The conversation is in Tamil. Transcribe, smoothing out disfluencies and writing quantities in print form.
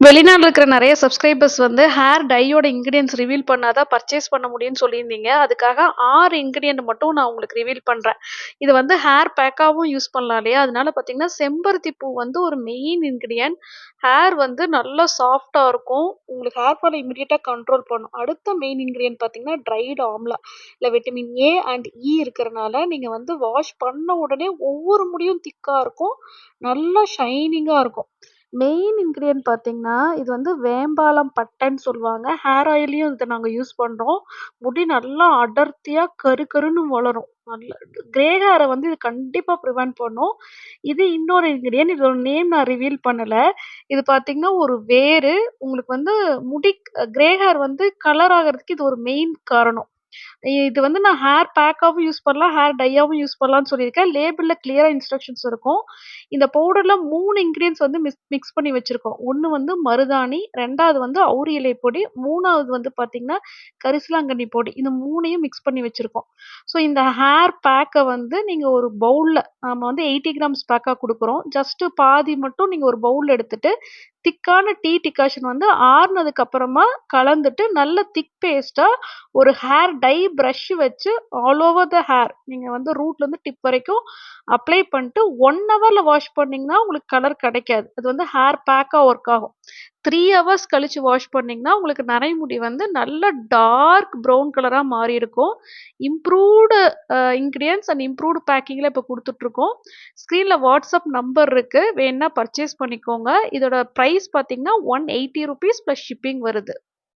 வெளிநாட்ல இருக்கிற நெறைய சப்ஸ்கிரைபர்ஸ் வந்து ஹேர் டையோட இன்கிரியன்ட்ஸ் ரிவீல் பண்ணா தான் பர்ச்சேஸ் பண்ண முடியும்னு சொல்லியிருந்தீங்க. அதுக்காக 6 இன்கிரியன்ட் மட்டும் நான் உங்களுக்கு ரிவீல் பண்றேன். இது வந்து ஹேர் பேக்காவும் யூஸ் பண்ணலாம் இல்லையா? அதனால பார்த்தீங்கன்னா, செம்பருத்தி பூ வந்து ஒரு மெயின் இன்கிரியன்ட். ஹேர் வந்து நல்லா சாஃப்ட்டா இருக்கும். உங்களுக்கு ஹேர் ஃபால இமிடியேட்டா கண்ட்ரோல் பண்ணும். அடுத்த மெயின் இன்கிரியன்ட் பார்த்தீங்கன்னா, ட்ரைடு ஆம்லா. இல்ல விட்டமின் ஏ அண்ட் இ இருக்கிறனால, நீங்க வந்து வாஷ் பண்ண உடனே ஒவ்வொரு முடியும் திக்கா இருக்கும். நல்லா ஷைனிங்கா இருக்கும். மெயின் இன்கிரியன்ட் பார்த்தீங்கன்னா, இது வந்து வேம்பாலம் பட்டைன்னு சொல்லுவாங்க. ஹேர் ஆயில்லயும் இத நாங்க யூஸ் பண்றோம். முடி நல்லா அடர்த்தியா கரு கருன்னு வளரும். நல்ல கிரே ஹேர வந்து இது கண்டிப்பா பிரிவென்ட் பண்ணும். இது இன்னொரு இன்கிரியன்ட். இதோட நேம் நான் ரிவீல் பண்ணல. இது பார்த்தீங்கன்னா, ஒரு வேரு. உங்களுக்கு வந்து முடி கிரே ஹேர் வந்து கலர் ஆகுறதுக்கு இது ஒரு மெயின் காரணம். இது வந்து நான் ஹேர் பேக்காவும் யூஸ் பண்ணலாம், ஹேர் டையாவும் யூஸ் பண்ணலான்னு சொல்லியிருக்கேன். லேபிள்ல கிளியரா இன்ஸ்ட்ரக்ஷன்ஸ் இருக்கும். இந்த பவுடர்ல 3 இன்கிரியன்ட்ஸ் வந்து மிக்ஸ் பண்ணி வச்சிருக்கோம். 1 வந்து மருதாணி, 2வது வந்து அவுரி இலை பொடி, 3வது வந்து பார்த்தீங்கன்னா, கரிசலாங்கண்ணி பொடி. இந்த 3யும் மிக்ஸ் பண்ணி வச்சிருக்கோம். ஸோ இந்த ஹேர் பேக்க வந்து நீங்க ஒரு பவுல்ல நாம வந்து 80 கிராம்ஸ் பேக்கா குடுக்குறோம். ஜஸ்ட் பாதி மட்டும் நீங்க ஒரு பவுல்ல எடுத்துட்டு, திக்கான டீ டிகாஷன் வந்து ஆறுனதுக்கு அப்புறமா கலந்துட்டு, நல்ல திக் பேஸ்ட்டா ஒரு ஹேர் டை பிரஷ் வச்சு ஆல் ஓவர் த ஹேர் நீங்க வந்து ரூட்லேருந்து டிப் வரைக்கும் அப்ளை பண்ணிட்டு 1 ஹவர்ல வாஷ் பண்ணீங்கன்னா உங்களுக்கு கலர் கிடைக்காது. அது வந்து ஹேர் பேக்கா ஒர்க் ஆகும். 3 ஹவர்ஸ் கழிச்சு வாஷ் பண்ணீங்கன்னா, உங்களுக்கு நரைமுடி வந்து நல்ல டார்க் ப்ரவுன் கலரா மாறி இருக்கும். இம்ப்ரூவ்டு இன்கிரியன்ட்ஸ் அண்ட் இம்ப்ரூவ்டு பேக்கிங்ல இப்ப குடுத்துட்டுருக்கோம். ஸ்க்ரீன்ல வாட்ஸ்அப் நம்பர் இருக்கு. வேணுனா பர்ச்சேஸ் பண்ணிக்கோங்க. இதோட பிரைஸ் பார்த்தீங்கன்னா, ₹180 பிளஸ் ஷிப்பிங் வருது.